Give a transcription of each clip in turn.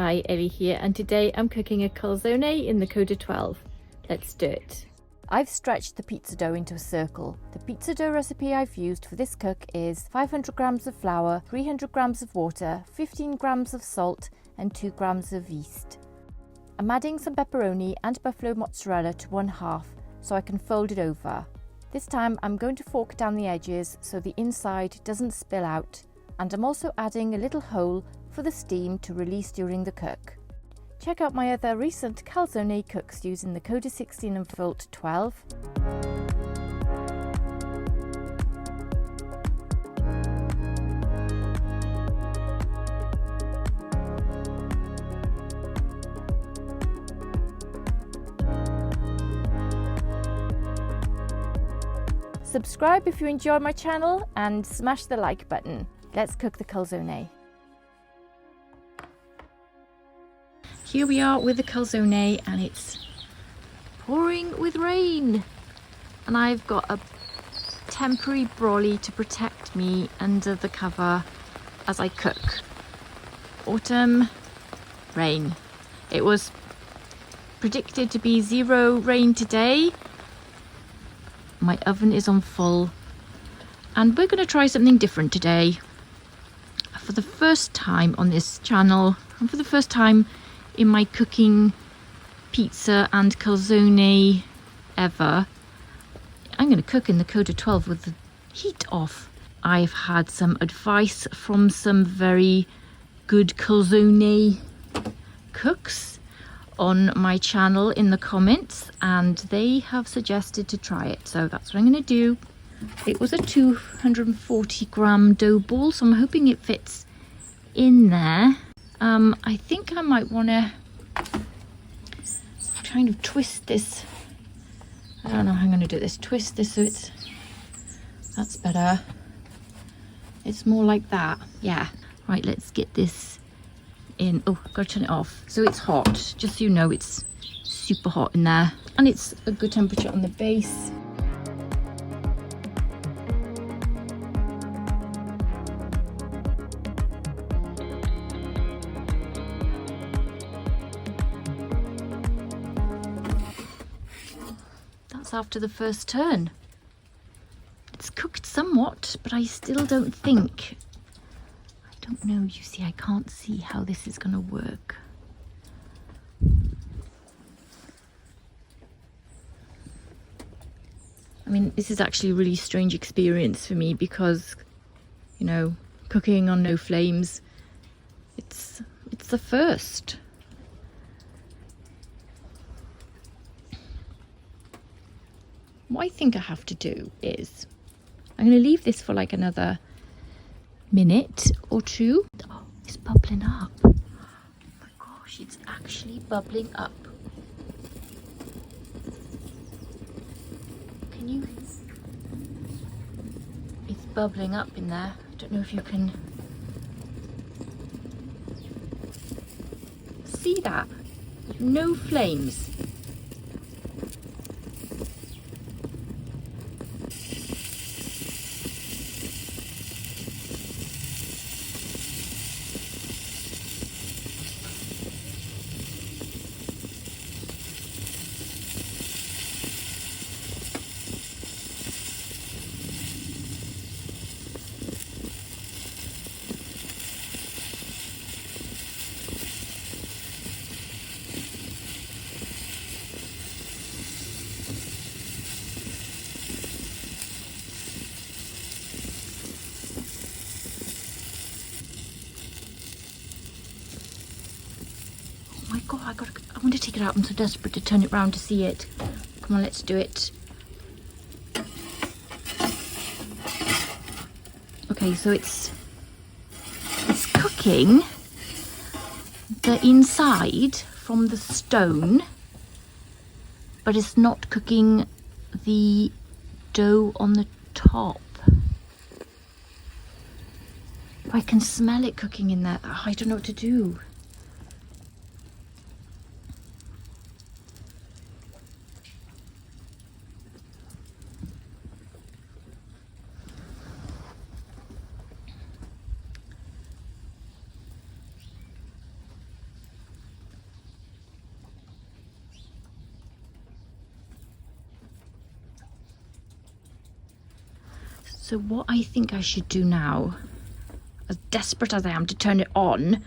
Hi, Ellie here, and today I'm cooking a calzone in the Koda 12. Let's do it. I've stretched the pizza dough into a circle. The pizza dough recipe I've used for this cook is 500 grams of flour, 300 grams of water, 15 grams of salt and 2 grams of yeast. I'm adding some pepperoni and buffalo mozzarella to 1/2 so I can fold it over. This time I'm going to fork down the edges so the inside doesn't spill out, and I'm also adding a little hole for the steam to release during the cook. Check out my other recent calzone cooks using the Koda 16 and Volt 12. Subscribe if you enjoy my channel and smash the like button. Let's cook the calzone. Here we are with the calzone and it's pouring with rain. And I've got a temporary brolly to protect me under the cover as I cook. Autumn, rain. It was predicted to be 0 rain today. My oven is on full and we're going to try something different today. For the first time on this channel and for the first time in my cooking pizza and calzone ever, I'm going to cook in the Koda 12 with the heat off. I've had some advice from some very good calzone cooks on my channel in the comments, and they have suggested to try it, so that's what I'm going to do. It was a 240 gram dough ball, so I'm hoping it fits in there. I think I might want to kind of twist this. I don't know how I'm going to do this. Twist this so that's better. It's more like that. Yeah. Right, let's get this in. Oh, I've got to turn it off. So it's hot. Just so you know, it's super hot in there. And it's a good temperature on the base. After the first turn. It's cooked somewhat, but I still don't think, I don't know, you see, I can't see how this is going to work. I mean, this is actually a really strange experience for me because, you know, cooking on no flames, it's the first. What I think I have to do is I'm going to leave this for like another minute or two. Oh, it's bubbling up. Oh my gosh, it's actually bubbling up. Can you? It's bubbling up in there. I don't know if you can see that. No flames. God, I want to take it out. I'm so desperate to turn it round to see it. Come on, let's do it. Okay, so it's cooking the inside from the stone, but it's not cooking the dough on the top. I can smell it cooking in there. Oh, I don't know what to do. So what I think I should do now, as desperate as I am to turn it on,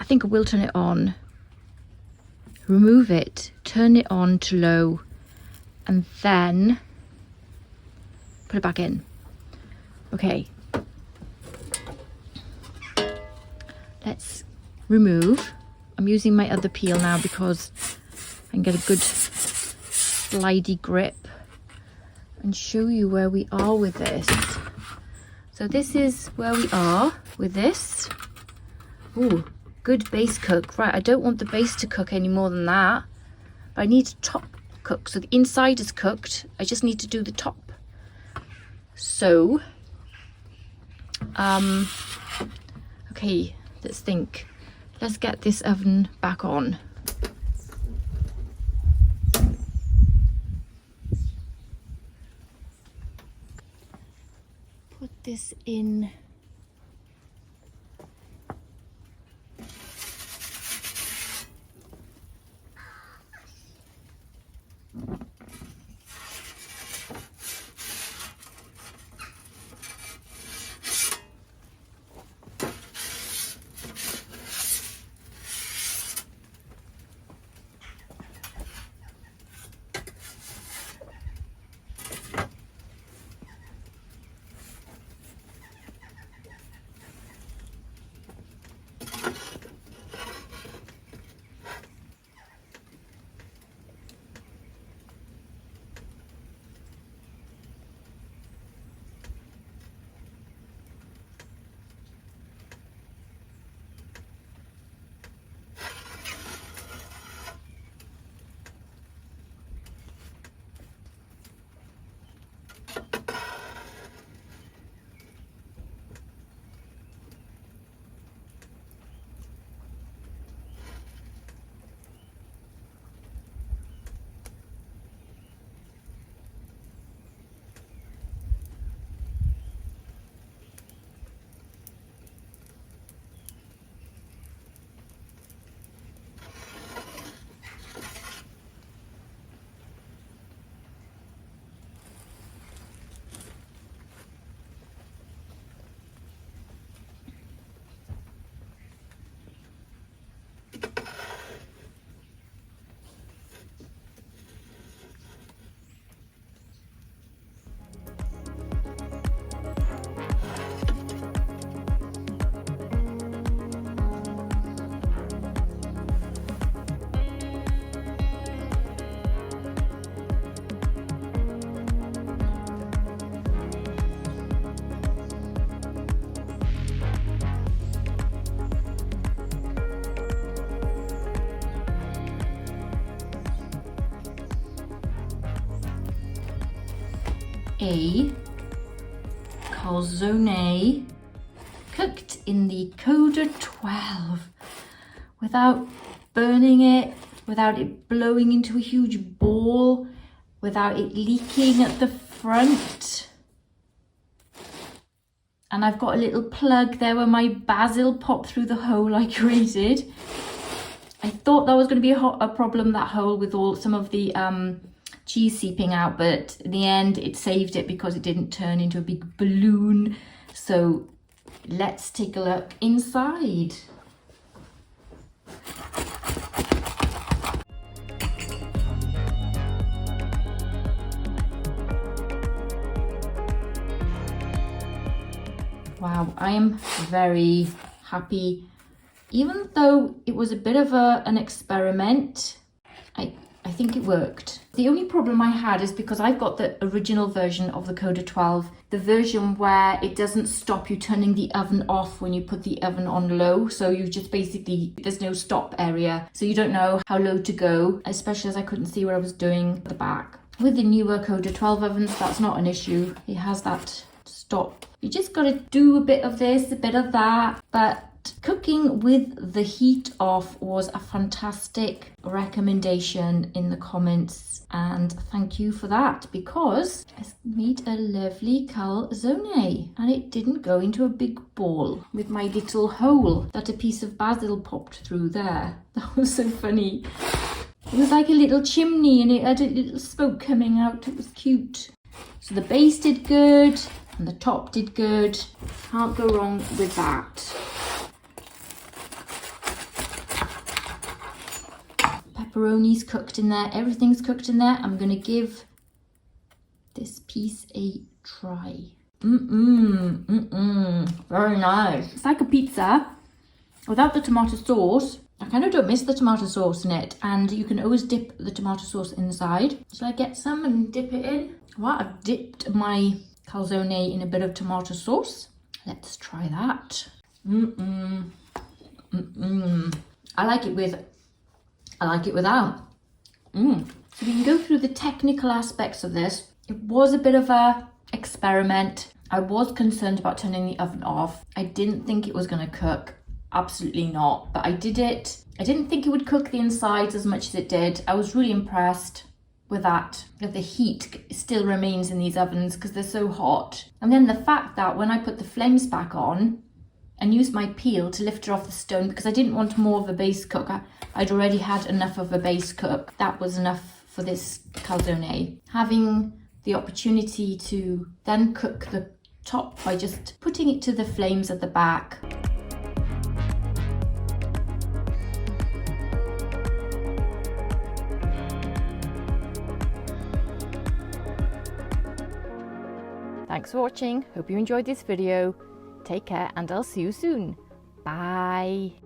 I think I will turn it on, remove it, turn it on to low, and then put it back in. Okay. Let's remove. I'm using my other peel now because I can get a good slidey grip and show you where we are with this. So this is where we are with this. Ooh, good base cook. Right, I don't want the base to cook any more than that. But I need to top cook. So the inside is cooked. I just need to do the top. So, okay, let's think. Let's get this oven back on. Put this in. A calzone cooked in the Koda 12 without burning it, without it blowing into a huge ball, without it leaking at the front. And I've got a little plug there where my basil popped through the hole I created. I thought that was going to be a problem, that hole, with some of the cheese seeping out, but in the end it saved it because it didn't turn into a big balloon. So let's take a look inside. Wow, I am very happy. Even though it was a bit of an experiment, I think it worked. The only problem I had is because I've got the original version of the Koda 12, the version where it doesn't stop you turning the oven off when you put the oven on low. So you just basically, there's no stop area. So you don't know how low to go, especially as I couldn't see what I was doing at the back. With the newer Koda 12 ovens, that's not an issue. It has that stop. You just got to do a bit of this, a bit of that, but cooking with the heat off was a fantastic recommendation in the comments, and thank you for that, because I made a lovely calzone and it didn't go into a big ball with my little hole that a piece of basil popped through there. That was so funny. It was like a little chimney and it had a little smoke coming out. It was cute. So the base did good and the top did good. Can't go wrong with that. Pepperoni's cooked in there, everything's cooked in there. I'm gonna give this piece a try. Very nice. It's like a pizza without the tomato sauce. I kind of don't miss the tomato sauce in it, and you can always dip the tomato sauce inside. Shall I get some and dip it in? Well, I've dipped my calzone in a bit of tomato sauce. Let's try that. I like it with, I like it without. So we can go through the technical aspects of this. It was a bit of a experiment. I was concerned about turning the oven off. I didn't think it was going to cook. Absolutely not. But I did it. I didn't think it would cook the insides as much as it did. I was really impressed with that the heat still remains in these ovens because they're so hot. And then the fact that when I put the flames back on and used my peel to lift it off the stone, because I didn't want more of a base cook. I'd already had enough of a base cook. That was enough for this calzone. Having the opportunity to then cook the top by just putting it to the flames at the back. Thanks for watching. Hope you enjoyed this video. Take care and I'll see you soon. Bye.